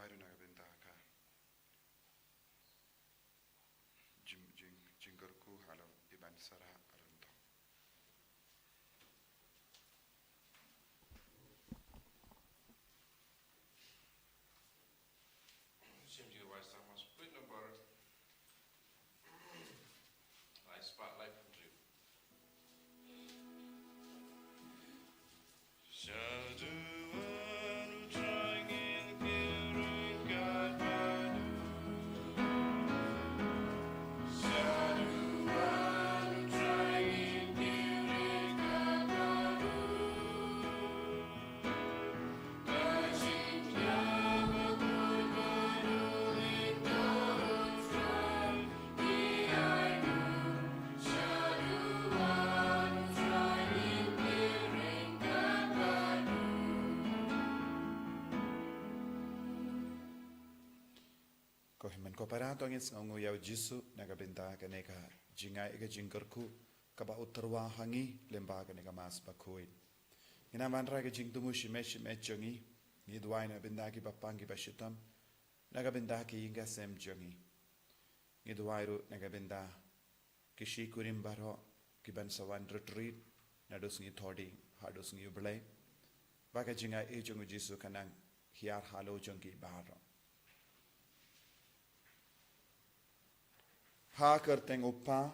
duai na benda ka jinggerku halau iban sarah arento. Seems you wise time was put number I spotlight from you. Ko himen ko parato ngis ngongu yau jisu naga benda ka neka jingai ega jinggerku kaba uterwa hangi lemba ka neka mas bakoi. Ina manra ka jingtumu shime jongi ni duai na benda ki bapangi bashitam naga benda ki inga sem jongi. Ni duai ru naga benda ki shikurim baro ki ban sawan retreat nadus ngi thodi hadus ngi ublai baka jingai e jongu jisu kanang hiar halo jongi baro. Haker teng upa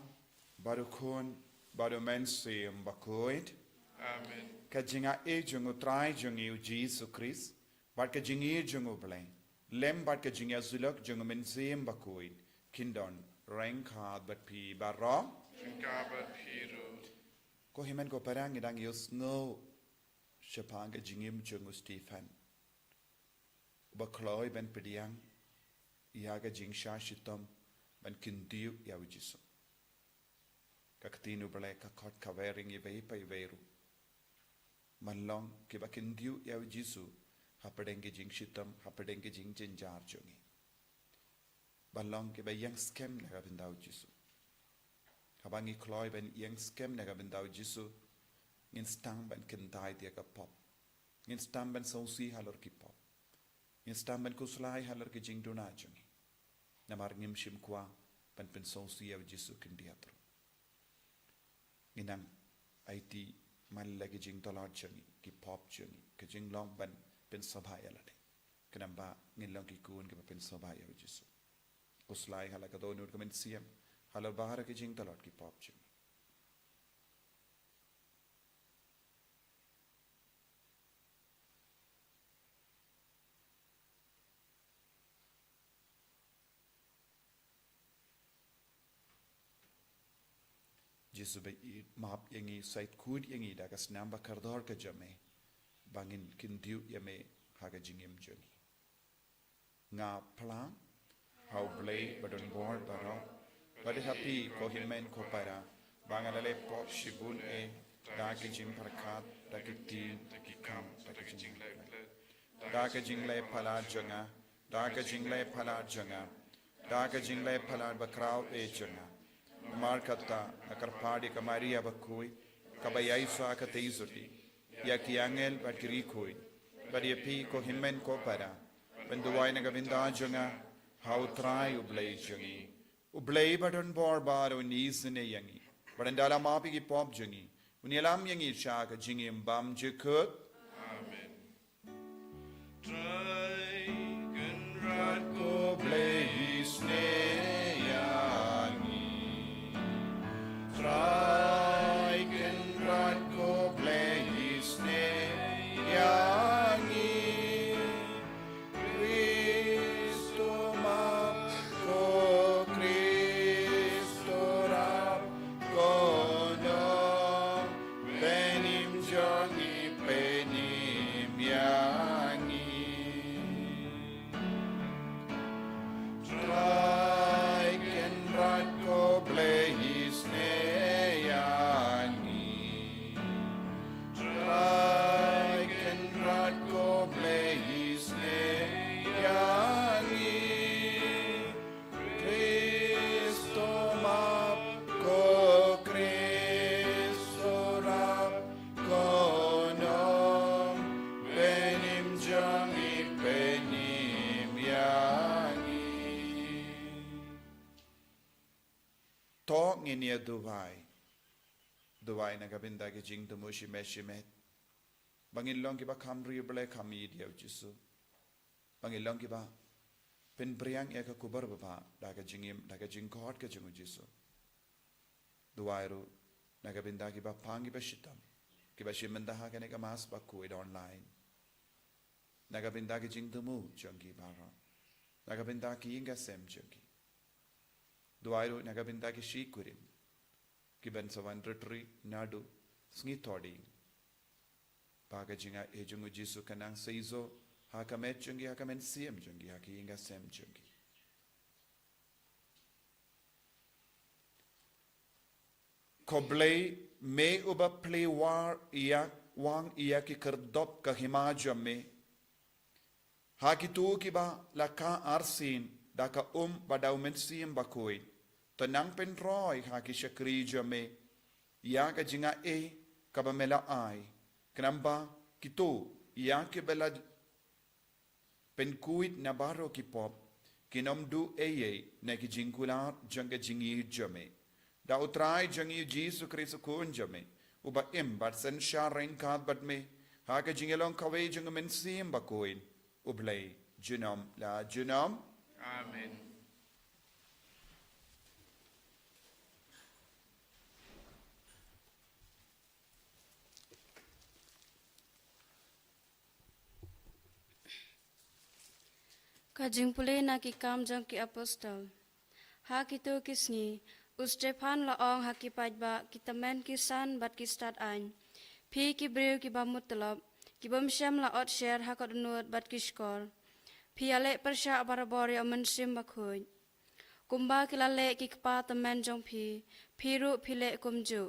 baru kon baru mensi bakoid. Amen. Ka jinga e jungu trai jungi u Jesu Christ. Bat ka jingi jungu blay. Lem bat ka jinga zulok jungu mensi bakoid. Kindon rank hard bat pi barro. Gabat Piru. Ko himen ko parang idang yus no shapang ka jingim jungu Stephen. Bakloi ben pediang. Iaga jingsha shitom. Ban kindiu yau jisu. Kaktinu balai kakot kawering iwei pa iweiru. Manlong kiba kindiu yau jisu. Hapadenge jing shitam, hapadenge jing jinjar jungi. Balong kiba yang skem naga bindau jisu. Habangi kloi ban yang skem naga bindau jisu. Ngin stang ban kintai dia ka pop. Ngin stang ban sausi halor ki pop. Ngin stang ban kuslai halor ki jing duna jungi. Namar ngim shim kwa pan pensong siya Jesu kendiatro. Inang IT man lagi jing tolad jangi ki pop jangi ke jing long ban pensabaya lade. Kenamba ngin long ki kun ke pensabaya Jesu. Uslai hala ka donur ke men siam hala bahara ke jing tolad ki pop jangi. Jesu be map yangi sait kud yangi da kas namba kardor ka jame bangin kindiu yame haga jingim joni nga plang how blay badon bor baro bade happy ko himen ko para bangalale po shibun e da ke jim parkat da ke tin da ke kam da ke jingle phala janga da ke jingle phala janga da ke jingle phala bakrao e janga Markata akarpadi kamaria bakui kabayaisa kateizuri ya kiangel bakirikui badi pi ko himmen ko para benduai na gabinda janga how try ublay jangi ublay badon bor baro nisne yangi badandala mapi ki pop jangi unialam yangi shaka jingi mbam jekut Amen. Try can rad ko blay sne Try can run ko place ne yangi Cristo ma ko Cristo rap ko no penim jongi penim yangi to nginia duwai na gabinda ke jing tumu shimet bangin long kiba kamri bele kami dia jisu bangin long kiba pen priang ya ka kubar baba daga jing kot ke jungu jisu duwai ru na gabinda kiba pangi ba shitam kiba shimenda ha ke ne ka mas ba ku online na gabinda ke jing tumu jongi bara na gabinda ki inga sem jongi duwai ru na gabinda ke shikurim kiban sawan retri nadu sngi todi baga jinga ejungu jisu kanang seizo hakamet jungi hakamen siem jungi haki inga sem jungi koblei me uba play war iya wang iya ki kerdop ka himajam me haki tu kiba laka arsin daka badau men siem bakoi tenang penroy haki syakri jame ya ka jinga kabamela ai kenamba kito ya ke bela penkuit na baro ki pop kinom du na ki jingkular janga jingi jame da utrai jangi Jesu Kristo kun jame uba bat sen sharing kad bat me haka jingelong kawe janga men sim bakoin ublay junam la junam Amen. Kajing pulih na ki kam jang ki apostol. Ha kitu kisni, Stefan laong ha ki pajba kita men kisan bat ki start ain. Pi ki brew ki bamut telop, ki bam syam la ot share ha kot nuot bat ki skor. Pi ale persya barabori amen sim bakhuj. Kumba ki lale ki kpa temen jong pi ru pi le kumju.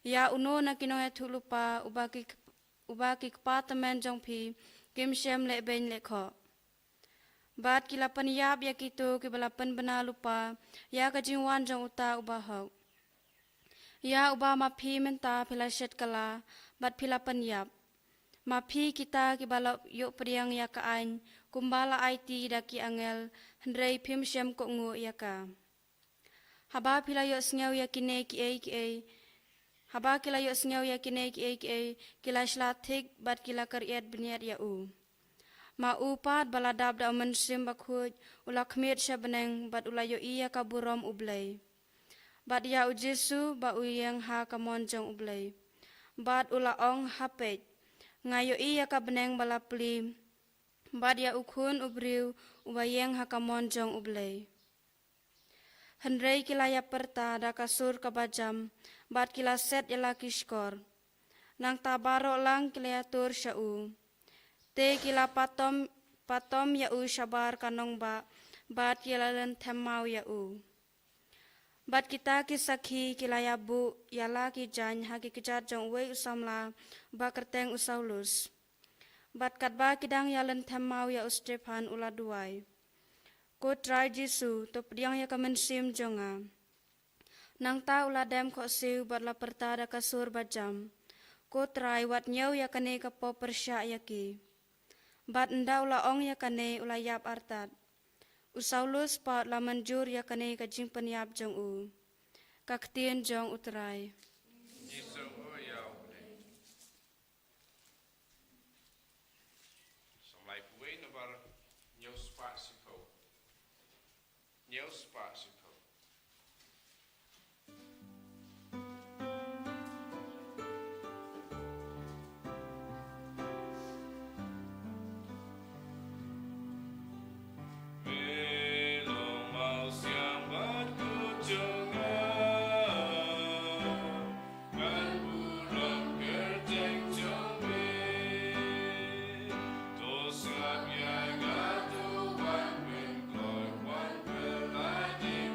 Ya uno na kinong e thulupa uba ki kpa temen jong kim syam le ben le kho. Bat kilapan yap ya kitu kibalapan bena lupa ya kajingwan jang uta ubah hau. Ya ubah mapi menta pila shet kala bat pilapan yap. Mapi kita kibalap yuk priang ya ka ain kumbala IT daki angel hendrei pim syam kok ngu ya ka. Haba pila yuk sengaw ya kine ki Haba kila yuk sengaw ya kine ki kila shlatik bat kila kariat beniat ya u. Ma upat baladab da men sim bakhuj ula khmit shabeneng bat ula yo iya ka burom ublay. Bat ya u Jesu ba uyang ha ka monjong ublay. Bat ula ong hapej ngayo iya ka beneng bala pli. Bat ya ukhun ubriu ubayang ha ka monjong ublay. Hendrei kila ya perta da kasur ka bajam bat kila set yala kiskor. Nang tabaro lang kila ya tur syau. Te kila patom ya u syabar kanong bat kila len temau ya u. Bat kita kisakhi kila ya bu yala ki jan haki kejar jong wei usamla ba kerteng usaulus. Bat katba kidang ya len temau ya u Stefan ula duai. Ko try Jesu to pediang ya kamen sim jonga. Nang ta ula dem ko siu bat la pertada kasur bajam. Ko try wat nyau ya kane ka po persya ya ki. Bat nda ula ong ya kane ula yap artat. Usaulus pat la manjur ya kane ka jing penyap jong u. Kaktien jong utrai. Jesu oyau. Somlai puwe na bar nyau spasipo. Nyau spasipo.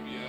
Dia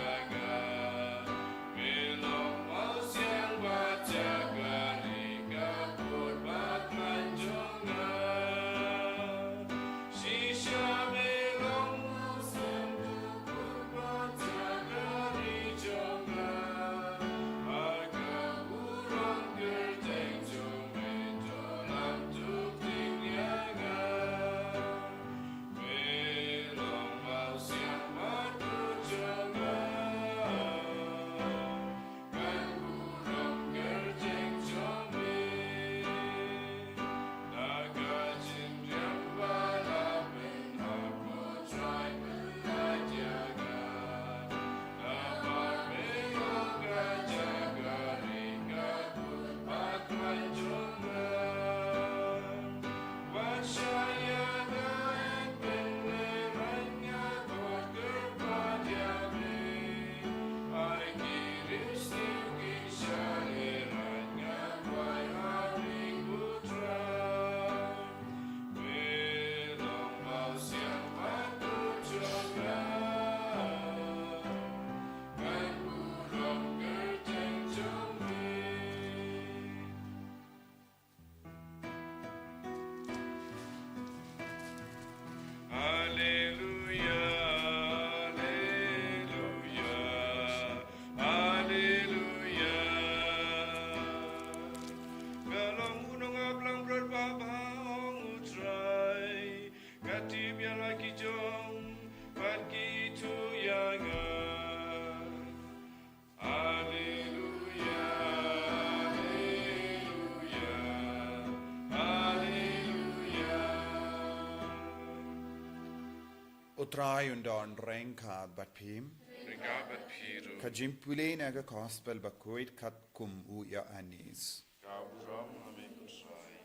utrai undon rengkat bat pim. Regabat Piru. Kajimpule na ka gospel bakoit kat kum u ya anis. Gau Ram Amikusai.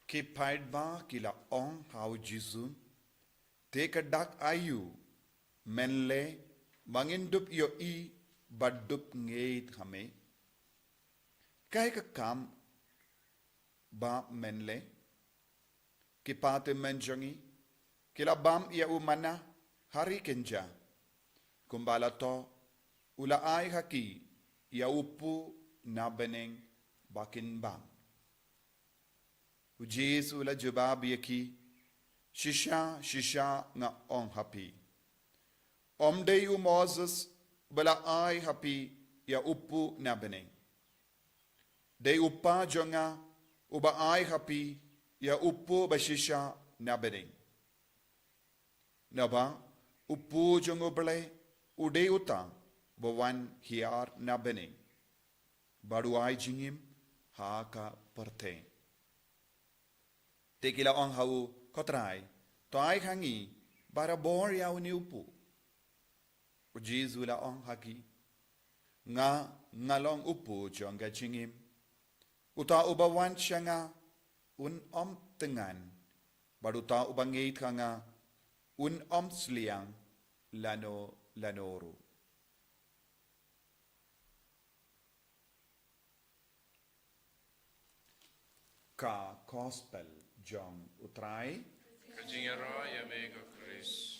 Ki paid ba kila ong hau jisu. Te kadak ayu. Menle mangindup yo I badup ngeit hame. Kai ka kam ba menle. Ki pate menjongi. Kila bam ia umana hari kenja. Kumbala to ula ai haki ia upu na beneng bakin bam. Ujis ula jubab yaki shisha nga ong happy. Omdeyu Moses bala ai happy ia upu na beneng. De upa jonga uba ai happy ia upu bashisha na beneng. Naba upu jongo bale ude uta bawan hiar na beneng. Baru ai jingim haka perteng. Tekila ong hau kotrai to ai hangi bara bor ya uni upu. Ujizu la ong haki nga ngalong upu jonga jingim. Uta ubawan syanga un om tengan. Baru ta ubangit nga un om sliang lanoru. Ka gospel jong utrai Kajingara Yamega Chris.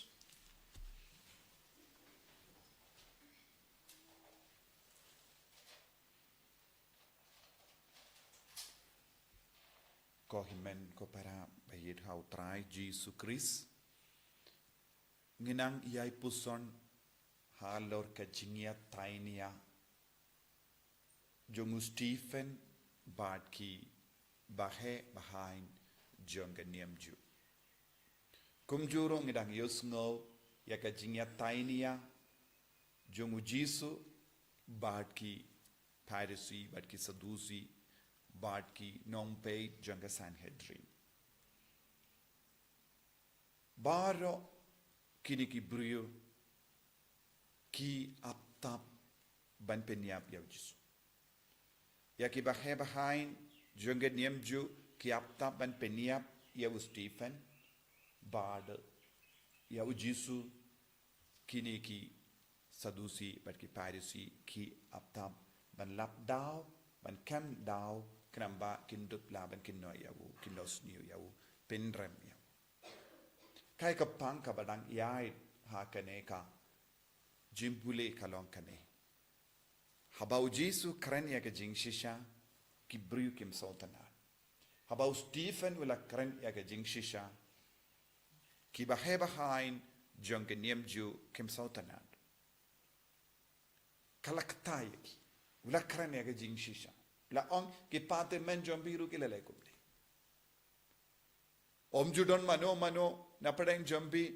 ko himen ko para bayit hau trai Jesus Christ. Nginang iyay puson halor ka jingya tainia. Jongu Stephen Bartki bahe behind jonga niamju. Kumjuro ngidang yusngo ya ka jingya tainia. Jongu Jisu Bartki Pharisee Bartki Sadusi Bartki nongpei jonga Sanhedrin. Baro kini ki brio ki aptap ban penyap yaw Jisu. Ya ki bahe behind jonga niamju ki aptap ban penyap yaw Stephen bad yaw Jisu kini ki Sadusi bat ki Pharisee ki aptap ban lap daw ban kam daw kenamba kindup la ban kinno yaw kinnos niu yaw penrem yaw. Kai ka pang ka badang yai ha kane ka jimpule kalong kane. Habau Jisu keren ya ke jing shisha ki briu kim sultanan. Habau Stephen wala keren ya ke jing shisha ki bahe bahain jong ke niamju kim sultanan. Kalaktai ki wala keren ya ke jing shisha. La ong ki pate men jom biru ki lele kumne. Om judon mano na padang jambi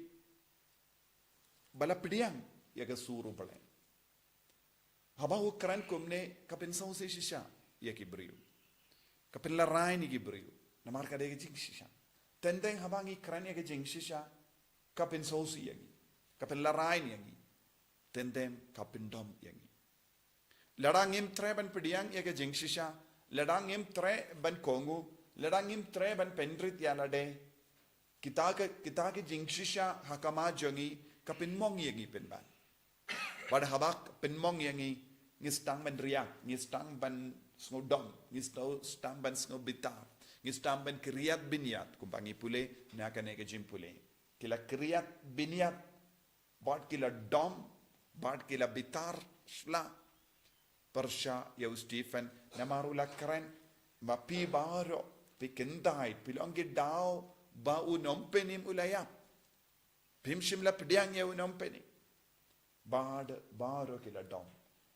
bala pidiang ya ke suru balen. Habau keren kumne kapin saw se shisha ya ki briu. Kapin larai ni ki briu. Na marka de ke jing shisha. Tendeng habangi keren ya ke jing shisha kapin saw si yangi. Kapin larai ni yangi. Tendem kapin dom yangi. Ladang im tre ban pidiang ya ke jing shisha. Ladang im tre ban kongu. Ladang im tre ban pendrit ya lade. Kita ke jing shisha hakama jongi kapin mong yangi penban. Pada habak penmong yangi ngistang ban riak, ngistang ban sngodom, ngistang ban snobitar, ngistang ban kriat binyat kumpangi pule na kane ke jim pule. Kila kriat binyat bad kila dom, bad kila bitar shla persya ya Stephen namarula keren mapi baro pikendai pilongi dao ba unompenim ulayap pimshim la pediang ya unompenim bad baro kila dom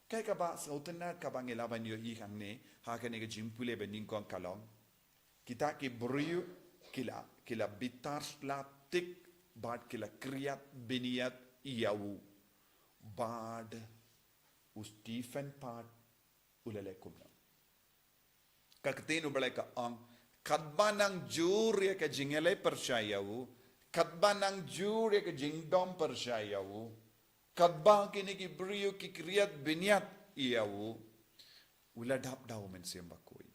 kai ka ba sautana ka bang ilaban yo I hangne ha ka ne jimpule bening kon kalong kita ki briu kila bitar slatik bad kila kriat biniat iyawu bad Stephen part ulale kumna kakatinu balay ka ang kadbanang jurya ka jingele persyayawu Katba nang jure ke jingdom persyayau. Katba kini ki beriu ki kriat biniat iau. Ula dap dau men siam bakoi.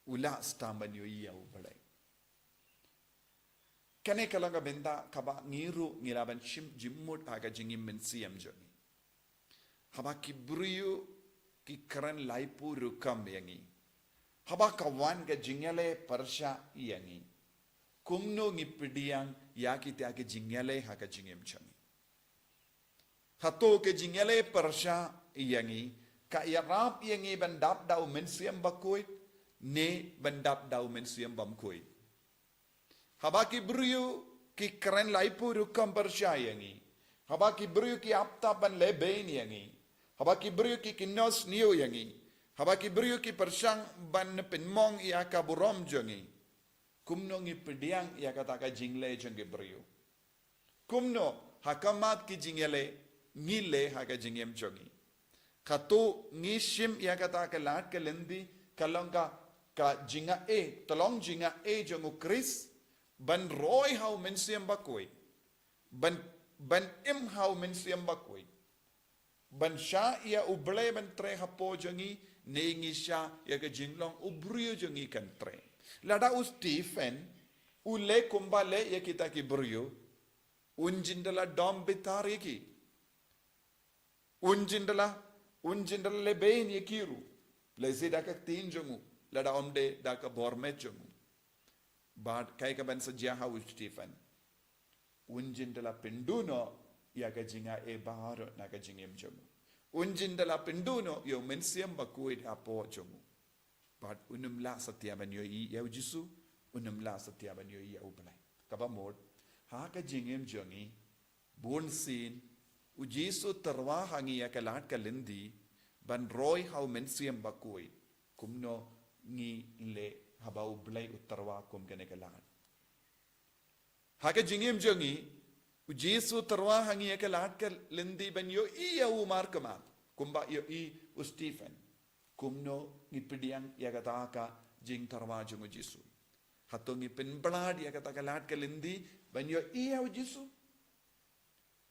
Ula stamban yo iau balai. Kane kalanga benda kaba ngiru ngiraban shim jimmut aga jingim men siam joni. Haba ki beriu ki keren laipu rukam yangi. Haba kawan ke jingale persya yangi. Kumno ngipidiang ya kita ke jingale haka jingim chami. Hato ke jingale persya yangi ka yarap yangi bandap dau mensiam bakoi ne bandap dau mensiam bamkoi. Haba ki beriu ki keren laipu rukam persya yangi. Haba ki beriu ki apta ban lebein yangi. Haba ki beriu ki kinos niu yangi. Haba ki beriu ki persyang ban penmong ia kaburom jongi. Kumno ngi pediang ia kata ka jingle jongi beriu. Kumno hakamat ki jingele ngile haka jingem jongi. Kato ngi shim ia kata ka lat ka lendi kalongka ka jinga tolong jinga jongu kris ban roy hau mensiam bakoi. Ban im hau mensiam bakoi. Ban sya ia ublay ban tre hapo jongi nengi sya ia ka jinglong ubrio jongi kan tre. Lada u Stephen ule kumbale ia kita ki brio unjindala dom bitari ki. Unjindala lebein ia kiru. Lezi daka tin jongu. Lada omde daka bormet jongu. But kai ka ban sajya hau Stephen. Unjindala penduno ia ka jinga baharo na ka jingem jongu. Unjindala penduno yo mensiam bakuid apo jongu. But unumla satyaban yo yau jisu, unumla satyaban yo yau balai. Kaba mod, haka jingem jongi, bun sin, u jisu terwa hangi ya kalat kalindi, ban roy hau mensiam bakui, kumno ngi le habau balai utarwa kum kene kalat. Haka jingem jongi, u jisu terwa hangi ya kalat kalindi ban yo yau markamat, kumba yo u Stephen. Kumno ngipidiang ya kataka jing tarwa jungu jisu. Hato ngipin blad ya kataka lat kalindi banyo iya u jisu.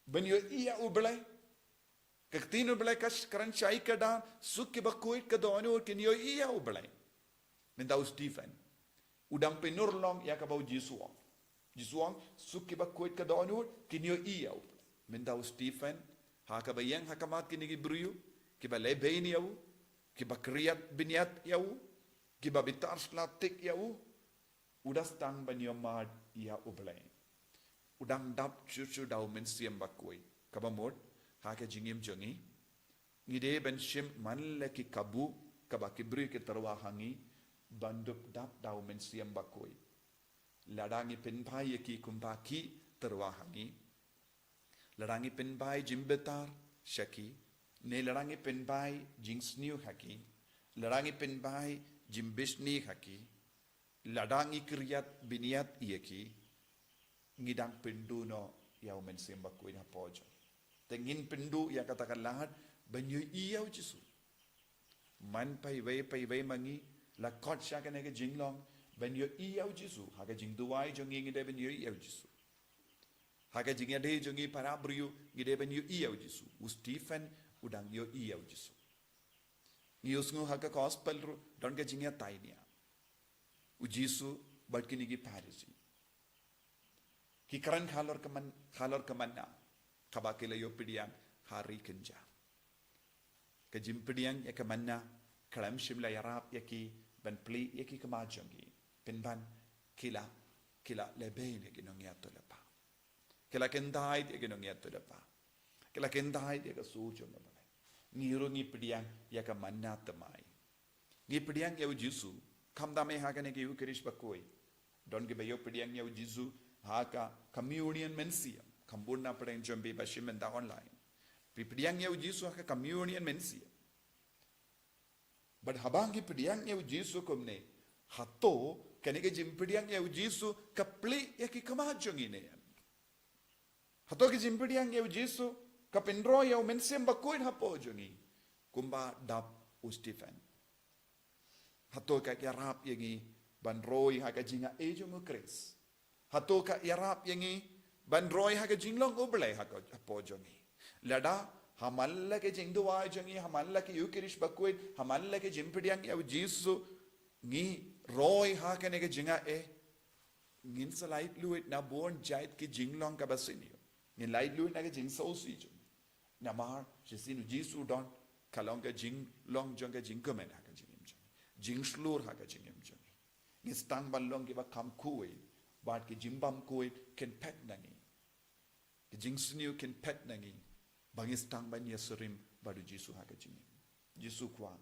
Banyo iya u blay. Kaktino blay kas karan chai kada sukki bakuit kadonu kinyo iya u blay. Mendau Stephen. Udang penurlong ya kabau jisuang. Jisuang sukki bakuit kadonu kinyo iya u. Mendau Stephen hakabayang hakamat kinigi briyu kiba lebein yau. Kiba kriat biniat yau, kiba bitar slatik yau, udah stang banyomad ya ublay. Udang dap cucu dau mensiam bakui. Kaba mod, hake jingim jongi, ngide ben shim man leki kabu, kaba kibri ke terwahangi, bandup dap dau mensiam bakui. Ladangi penpai yaki kumpaki terwahangi, ladangi penpai jimbetar syaki, ne larangi penbai jingsniu haki, larangi penbai jimbisni haki, ladangi kriat biniat ieki, ngidang penduno yau mensiam bakui na pojo. Tengin pendu yang katakan lahat banyu iyau jisu. Man pai wei mangi la kot sya kana ke jinglong banyu iyau jisu. Haka jingduai jongi ngide banyu iyau jisu. Haka jingade jongi para briu ngide banyu iyau jisu. Stephen udang yo iyau jisu. Ngiyus ngu haka gospel ru don ka jingya tainia. U jisu bat kini gi parisi. Ki karan khalor kamanna kabakila yo pidiang hari kenja. Ka jim pidiang ya kamanna kalam shimla yarap yaki ban pli yaki kamajongi. Penban kila lebein yaki nong yato lepa. Kila kendai yaki nong yato lepa. Kila kendai yaki sujo lepa. Ngiru ngi pidiang ya ka manna tamai. Ngi pidiang ya jisu kam dame haka ne ki ukirish bakoi. Don ke bayo pidiang ya jisu haka communion mensia. Kambuna padang jombe bashimen da online. Pidiang ya jisu haka communion mensia. But habangi pidiang ya jisu komne hato kanike jim pidiang ya jisu kapli ya ki kamajong ine. Hato ki jim pidiang ya jisu kapendro ya mensem bakuin hapo jongi kumba dap Stephen hato ka yarap yangi banroi haka jinga ejo mo kres hato ka yarap yangi ban roi ha ke jinglong uble ha ko po jongi lada hamalla ke jingduwa jongi hamalla ke yukirish bakuit hamalla ke jimpidiang ya jisu ngi roi ha ke ne ke jinga e ngin salait luit na born jait ke jinglong ka basinio ngin lait luit na ke jing so si jo na mar jesinu jisu don kalong ke jinglong jong ke jingkomen ha ke jingim jong jing slur ha ke jingim jong ngin stang balong ke ba kam kuit bat ke jimbam kuit ken pet nangi ke jing sniu ken pet nangi bangis tang ban yesurim badu jisu ha ke jingim jisu kwa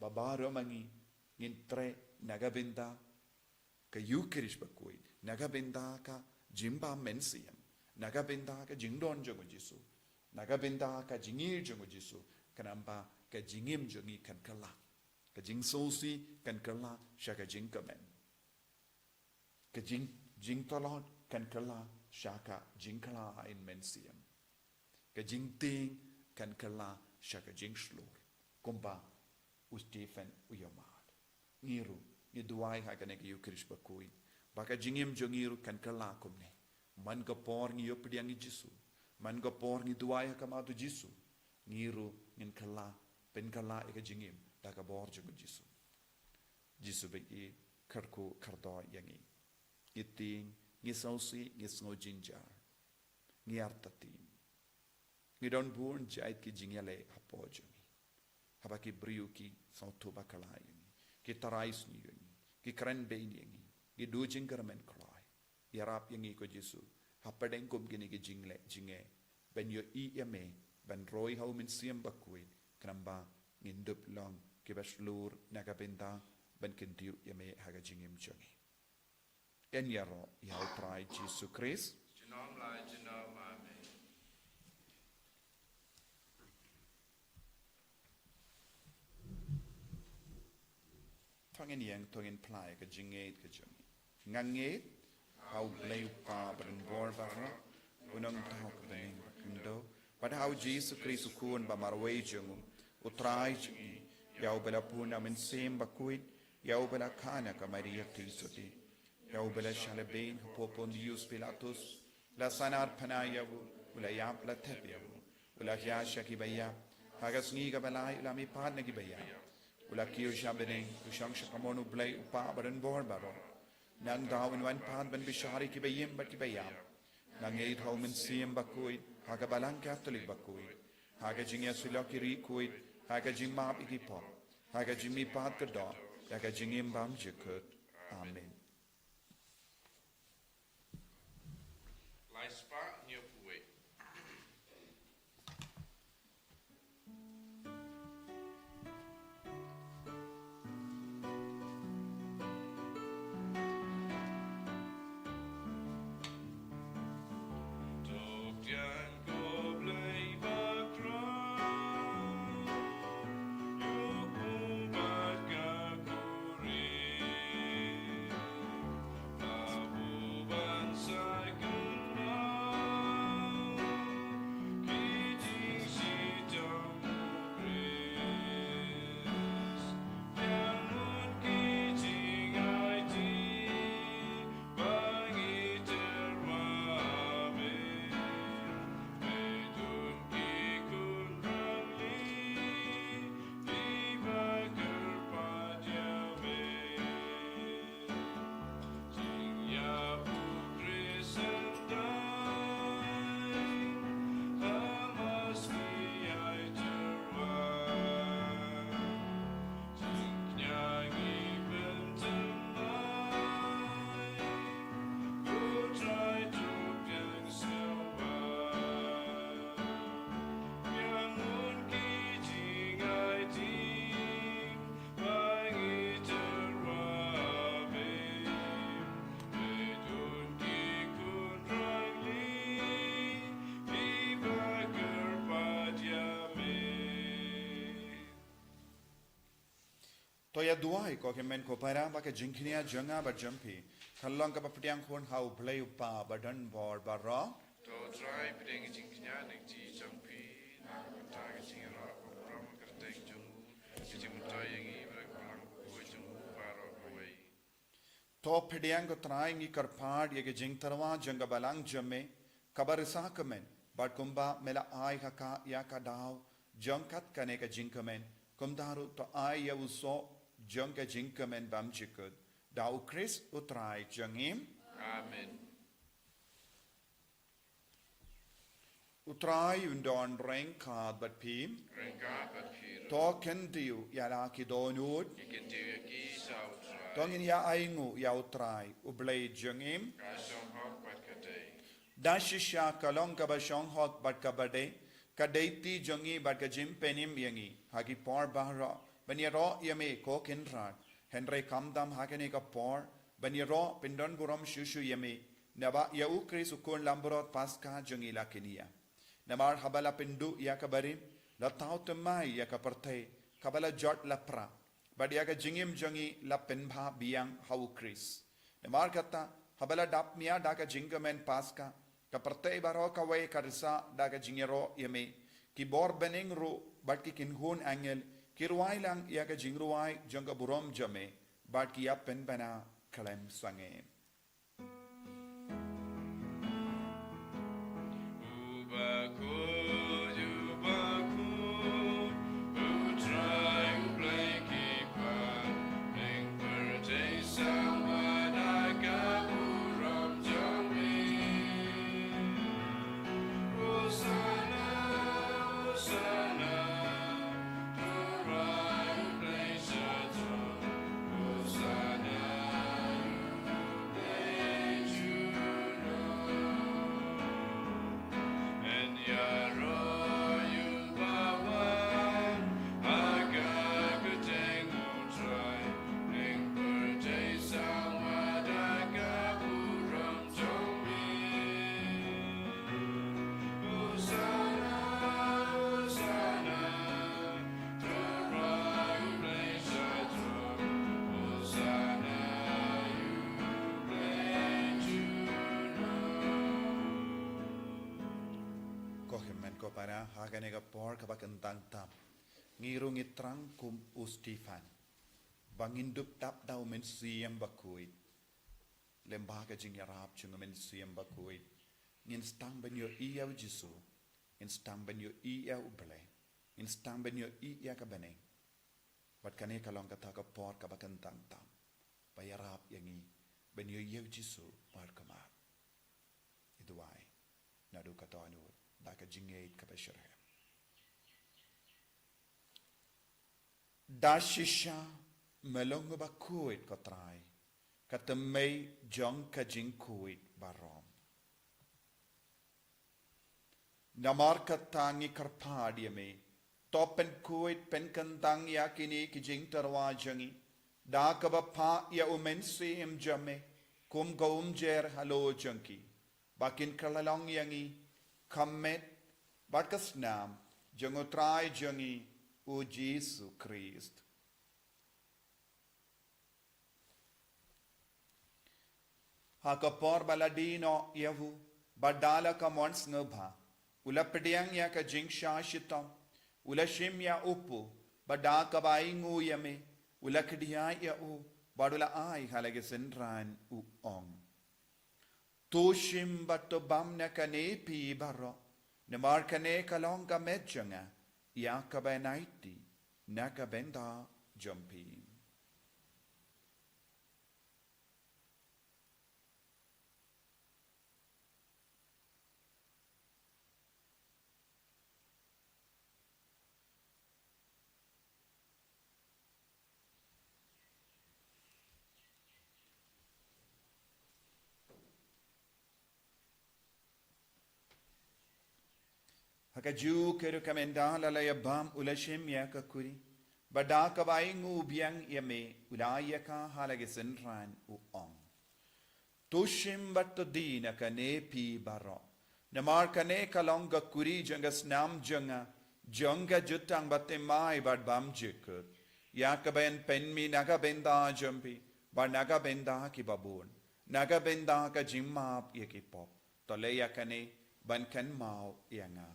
babaro mangi ngin tre nagabinda ka yukirish bakuit nagabinda ka jimba mensiam nagabinda ka jingdon jongo jisu nagabinda ka jingir jongo jisu kanamba ka jingim jongi kan kala ka jingsosi kan kala shaka jingkamen ka jing tolot kan kala shaka jingkala in mensiam ka jingting kan kala shaka jingslur kumba Stephen uyamad ngiru ni duai ha kan ke yukirish bakuit baka jingim jongiru kan kala kumne man ka por ngi yopidiang jisu man ka por ngi duai ha kamatu jisu ngiru ngin kala pen kala e ka jingim da ka bor jongu jisu be i karku kardo yangi iting ngi sausi ngi sngo jinjar ngi artatim ngi don burn jait ki jingyale hapo jongi habaki briu ki sautu bakala yangi ki tarais ni yangi ki kren be yangi ki du jingkarmen krai yarap yangi ko jisu hapadeng kum gini ki jinge ben yo I yame ben roi hau min siam bakui kramba ngindup long ki baslur nagabenda ben kentiu yame haga jingim jongi en yaro yau trai jisu Christ Genom lai genom amen. Tongen yang tongen plai ka jinget ka jongi nganget hau bleu pa ben bor bara unang tau ka ben kendo pada hau Jesu Christ kun ba marway jongu utrai jongi yau bela puna min sem bakuit yau bela kana ka Maria Krisoti yau bela shalabin popon Dios Pilatus la sanar panayavu ula yap la tepiavu ula yasha ki baya hagas ngi ka balai la mi pan ki baya ula kiyo shabene ushang shakamonu blay upa baran bor baro nang dawin wan pan ban bishari ki bayim bat ki bayam nang eid hau min siem bakuit haga balang Catholic bakuit haga jingya sulaki ri kuit haga jingmap ikipo haga jingmi pat kedo haga jingim bam jikut amen Lai spa nyopue. Toya duai ko kemen ko para ba ke jinknia janga ba jampi khalong ka paptiang khon hau blay upa badan bor barra To try pideng jingknya nek ji jampi na kata ke jingara ram kerteng jungu jimuta yangi berakang ko jungu paro koi. to phediang ko traingi karphad ye ke jing tarwa janga balang jamme kabarisa kemen bat kumba mela ai kaka ya kadau jangkat kane ka jingkemen kumdaru to ai ya uso jangka jingkemen bam jikut dau Chris utrai jangim Amen. utrai undon rengkad bat pim Rengka bapir. to kendiu ya la kidonut Ikin tiwi ki sautrai. tongin ya aingu ya utrai ublay jangim Kasong hok bat kadai. dashisha kalong kabashong hot bat kabade kadaiti jongi bat kajim penim yangi hagi por bahra banyaro yame ko kinrat henry kamdam hakene ka por banyaro pindon buram shushu yame naba ya ukri sukun lambrot paska jongi lakinia namar habala pindu ya kabarim la tautamai ya kaparte kabala jot lapra badia ka jingim jongi la penbha biang hau kris namar kata habala dap mia daka jingamen paska kaparte baro kawai karisa daga jingero yame ki bor bening ru bat ki kinhun angel ki ruai lang ya ka jingruai jonga burom jame bat ki ya pen bana kalem sange Ubaku, utrai ublay kipan, ning perday sama naga buram jami. Hosanna, Hosanna, utrai ublay jatuh. Hosanna, ublay juno. And yaro yubawan agak gejeng utrai ning perday sama daga buram jami. Hosanna, Hosanna, utrai ublay jatuh. Hosanna, ublay juno. kohemen ko para hagane ka por kabakentang tam ngirung itrang kum ustifan bangindup tap dau men siem bakuit lembah ka jing yarap chung men siem bakuit ngin stang ben yo iya jisu in stang ben yo iya uble in stang ben yo iya ka beneng bat kane kalong kata ka por kabakentang tam bayarap yangi ben yo iya jisu par kamar iduai nadu katanu daka jingait kabashare dashisha melong ba kuit kotrai katamay jong ka jing kuit barom namar katangi karpadi me topen kuit pen kantang yakini ki jing tarwa jangi da ka ba pa ya umensi im jame kum gaum jer halo janki bakin kalalong yangi Kamet bakas nam jangotrai jangi o Jesu Christ. Hakapor baladino yahu badala ka mons ngabha ulapediang ya ka jingsha shitam ulashim ya upu bada ka baingu yame ulakdiya ya u badula ai halage senran u ong Tushim bato bam na kane pi baro namar kane kalong ka medjanga ya ka benaiti na ka benda jumpi Hakaju keru kamenda la ya bam ulashim ya ka kuri bada ka baingu biang yame ulaya ka halage senran u ong tushim bato dina ka ne pi baro namar ka ne kalong ka kuri janga snam janga janga jutang batte mai bad bam jikut ya ka ben penmi naga benda jumpi ba naga benda ki babun naga benda ka jimmap ye ki pop tole ya ka ne ban kan mau yanga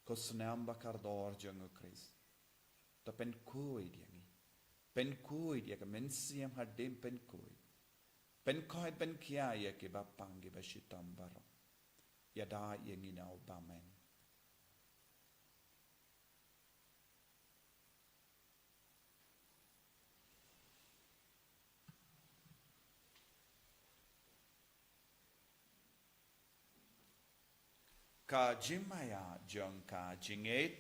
ko snam bakardor jangu Chris to pen kuid yangi pen kuid ya ka mensiam hadem pen เป็นคอยเป็นขี้ยาเก็บปังเก็บชิตอมบารอยาได้ยังงี้นาบาเมนกาจิมายาจงกาจิงเอต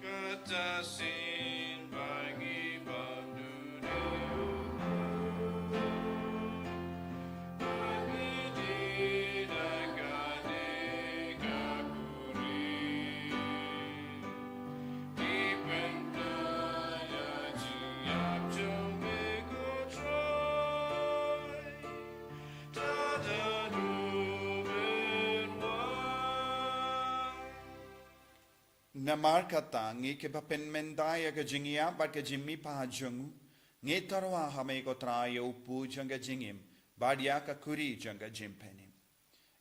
Katasin bagi dunia bagi tidak kaguri dipendaya jiap jombe kotroy tada Namar kata ngi ke papen mendaya ke jingia bat ke jimmi pahajongu ngi tarwa hame ko traya upu janga jingim badia ka kuri janga jimpenim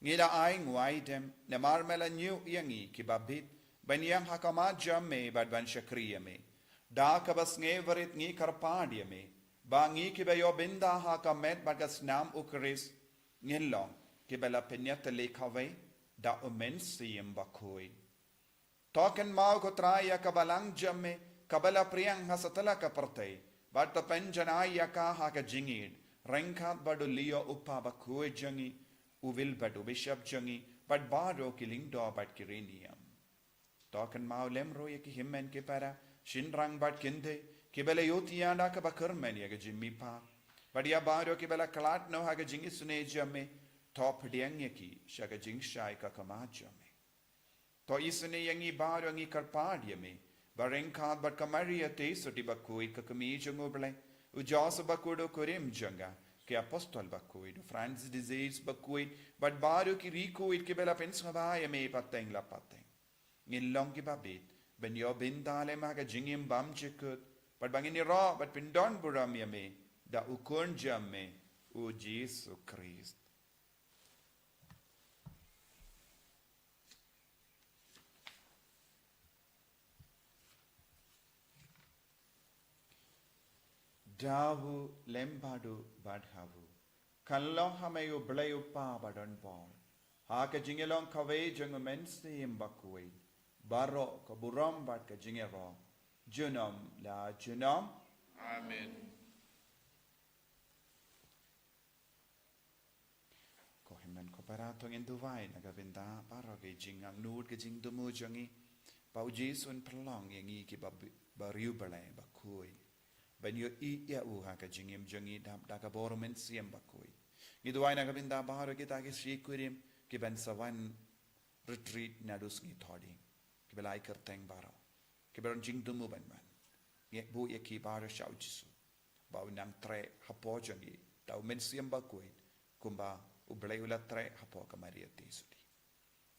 ngi da ai ngwai dem namar mela nyu yangi ki babit banyang hakama jamme bad ban shakriya me da ka bas nge varit ngi karpadia me ba ngi ki bayo binda hakamet bagas nam ukris ngilong ki bela penyat le kave da umensiyem bakoi Token mau ko traya kabalang jamme kabala priyang hasatala ka partay bat penjanaya ka ha ka jingid rengkat badu liyo uppa bakue jangi uvil badu bishop jangi bat bado kiling do bat kiriniam Token mau lemro ye ki himmen ke para shinrang bat kinde kibele yotianda ka bakurmen ye ka jimmi pa badia bado kibela klat no ha ka jingi sune jamme top diang ye ki shaga jingshai ka kama jamme To isne yangi baro yangi karpadia me barengkad bat kamaria te soti bakui kakami jangoble ujas bakudo korim janga ke apostol bakui do Francis disease bakui bat baro ki rikuit ke bela pensavaya me pateng la pateng ngilong ki babit ben yo bindale maga jingim bam chekut bat bangini ra bat pindon buram me da ukon jamme u Jesus Christ Davu lembadu badhavu. Kallo hamayu blayu pa badon ball. Haka jingelong kave jungu mensi imbakui. Baro ka buram bad ka jingero. Junam la junam. Amen. Ko himen ko paratong induvay nagabinda baro ka jingang nuud ka jing dumu jangi. Pau jisun prolong yangi ki bariu balay bakui. Ben yo ya uha ka jingim jangi dam da ka borumen siem bakui giduai na kabinda baharo kita ki shikurim ki ben sawan retreat na dus gi thodi ki belai kerteng baro ki beron jing dumu ban man ye bu ye ki baro shau jisu ba unang tre hapo jangi da men siem bakui kumba u belai ula tre hapo ka maria tisudi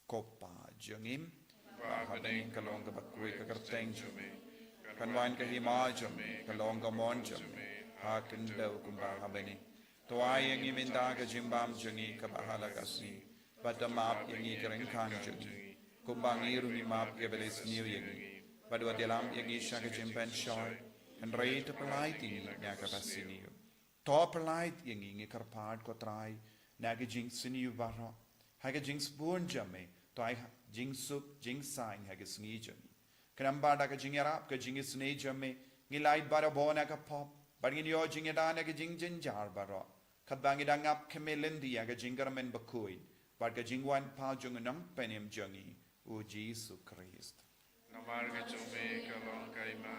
kopa jangim ba hanin kalong ka bakui ka kerteng jumi Kanwan ka himajam, kalong ka monjam, hakin daw kumba habani. Tuway ang iminda ka jimbam jangi kabahala kasi, batamap yang ikarang kanjangi, kumbang irung imap yabelis niyo yangi, badwa dilam yang isya ka jimban shoy, and ray to polite ini niya kapasi niyo. To polite yang ingi karpad ko try, naga jing siniyo baro, haga jing spoon jame, to ay jing sup, jing sign haga sngi jangi. Kanambada ka jingarap ka jingis ne jamme ngilait bara bona ka pop bargin yo jingedana ka jingjin jar baro kadbangi dangap kemelendi ka jingarmen bakui bar ka jingwan pa jungunang penim jangi u Jesus Christ Namar ka jume ka long kaima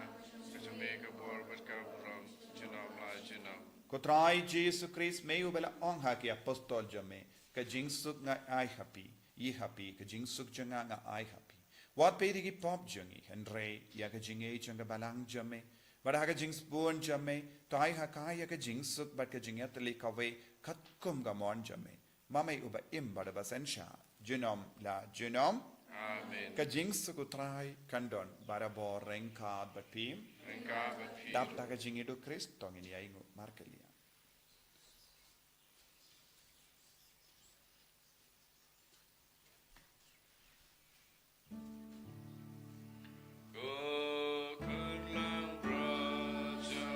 ka jume ka bor bat ka buram junam la junam ko trai Jesus Christ me u bela ong ha ki apostol jamme ka jingsuk nga ai happy yi happy ka jingsuk janga nga ai happy Wat perigi pop jangi Henry ya ka jinge janga balang jamme bada ha ka jings buon jamme to ai ha ka ya ka jingsuk bat ka jingat le kawe khatkum ga mon jamme mamai uba im bada basensha junom la junom Amen ka jingsuk utrai kandon bada bor rengka bat pim Rengka bat pim dap ta ka jinge do Christ tongin ya ingu markelia Ko kerlang raja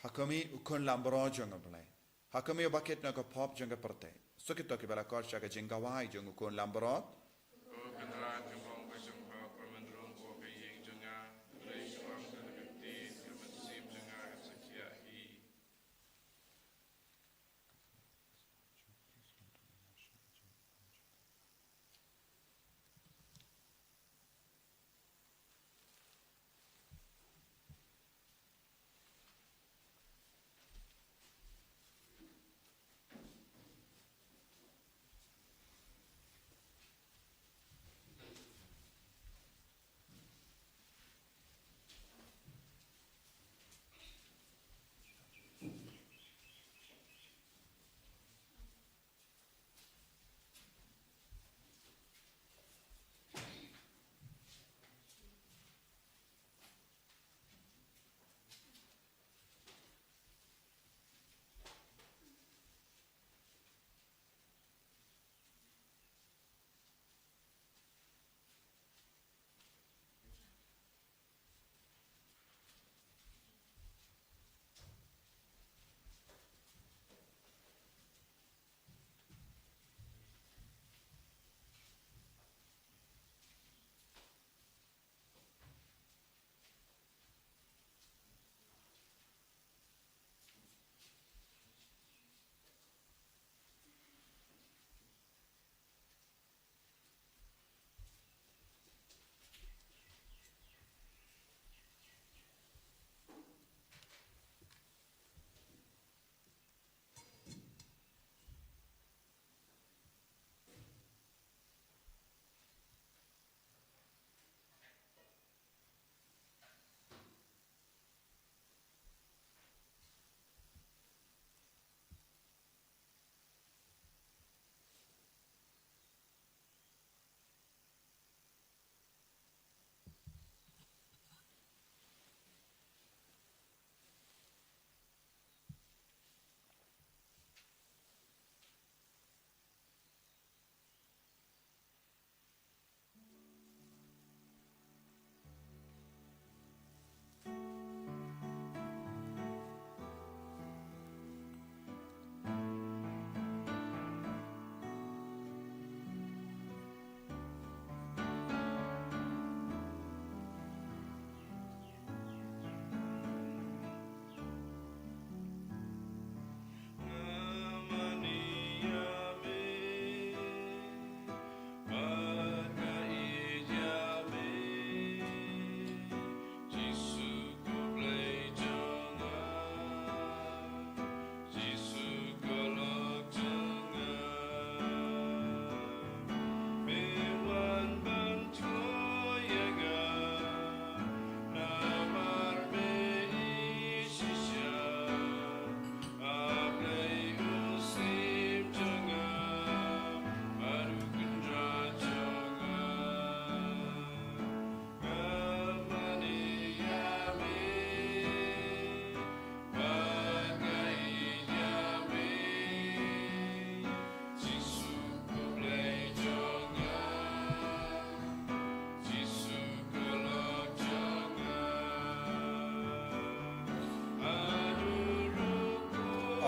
Hakami ukun lambro jong play. Hakami bucket no pop jong perte. Sukito ki bala kor shaka jingawai jong ukun lambro.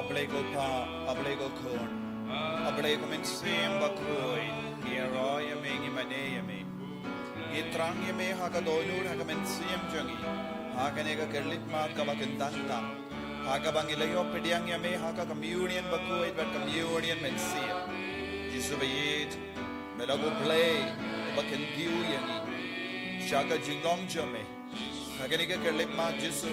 Ablego pa, ablego kon, ablego men semba koi, Yeroya mengi maneyame, Yitrangame hagadolur hagamen sem jungi, Haganega kerlit mat kabakendanta, Hagabangilayo pediang yame haka communion bakoi but communion men sem, Jisubayit, Melago play, Bakendiu yangi, Shaka jingong jame, Haganega kerlit mat jisu,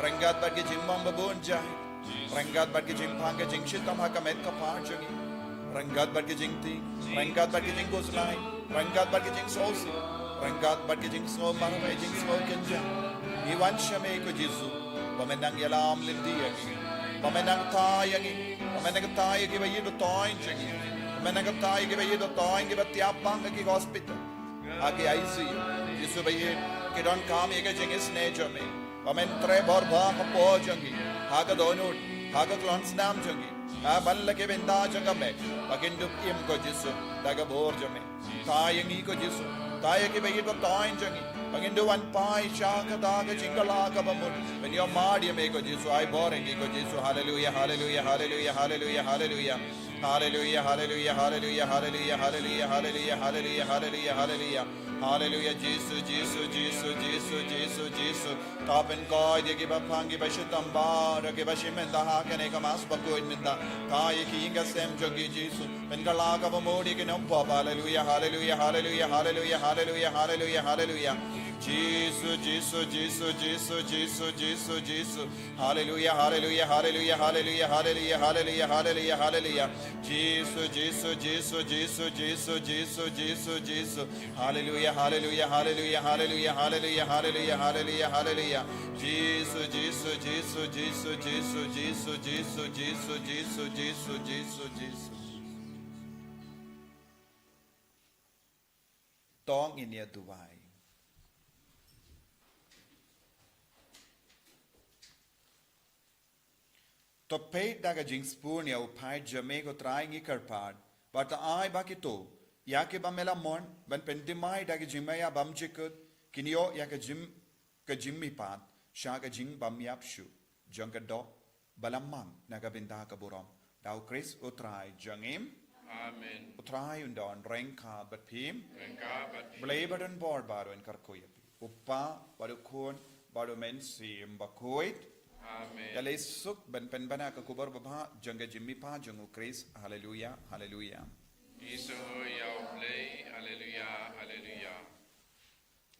Rangat bagi jimbang babon jahi, Rangat bagi jing panga jing shitam hakamet kapanjungi. Rangat bagi jing ti, rangat bagi jing gozlai, rangat bagi jing sosi, rangat bagi jing so maramay jing so kenja. Iwan siya may ko Jesu, pamenang yalam lindiyangi, pamenang tayangi, pamenang tayangi ba yido toin jangi, pamenang tayangi ba yido toin ba tiapang ki hospital. Agi ICU, Jesu ba yid, kidon kami ka jing isne jame, pamentre borba kapo jangi, haga donut. Haga klans nam jangi, balla ke benda jangame, baginduk im ko Jesu, daga bor jame, tayangi ko Jesu, Tayo kibay ko toin jangi. Panginduan pai shaka daga jingala kabamul. When your mardia me ko Jesu ay boring ko Jesu. Hallelujah, hallelujah, hallelujah, hallelujah, hallelujah. Hallelujah, hallelujah, hallelujah, hallelujah, hallelujah, hallelujah, hallelujah, hallelujah, hallelujah. Hallelujah, Jesus, Jesus, Jesus, Jesus, Jesus, Jesus. Tapen ko, di kiba pangi ba shitamba, di kiba shimenda hakane kamas bakuin minda. Kaya kiinga sem jogi Jesus. Pengalaga pamodi kinampa. Hallelujah, hallelujah, hallelujah, hallelujah, hallelujah, hallelujah, hallelujah. Jesus, Jesus, Jesus, Jesus, Jesus, Jesus, Jesus. Hallelujah, hallelujah, hallelujah, hallelujah, hallelujah, hallelujah, hallelujah, hallelujah. Jesus, Jesus, Jesus, Jesus, Jesus, Jesus, Jesus, Jesus. Hallelujah, hallelujah, hallelujah, hallelujah, hallelujah, hallelujah, hallelujah, hallelujah. Jesus, Jesus, Jesus, Jesus, Jesus, Jesus, Jesus, Jesus, Jesus, Jesus, Jesus, Jesus. Tong in your Dubai. To pay daga jing spoon ya upai jamego trying ikarpad, but I bakito, yake bamela mon, ban pendimai daga jimaya bamjikut, kinyo yaka jim ka jimmy pad, shaga jing bam yapshu, junga do, balamang nagabinda kaburom, dau Chris utrai jangim, Amen. utrai undon renka but pim, Renka bat blabedan board baro en karkoyapi, uppa, badukun, bado mensi mbakoit, Amen. Yalay suk ben penbana ka kubar baba janga jimmy pa jangu Chris hallelujah hallelujah. Iso yau play. Hallelujah. Hallelujah.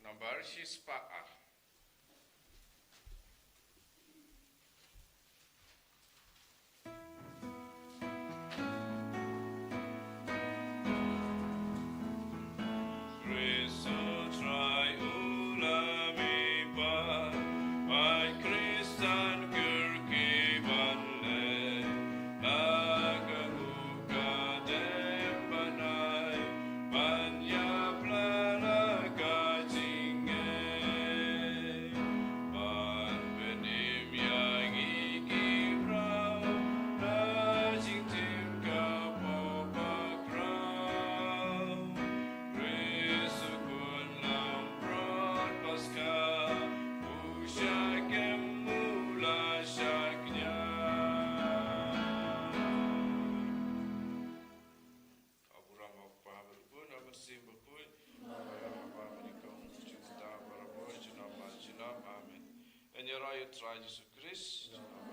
Number shispa. Try Jesus Christ.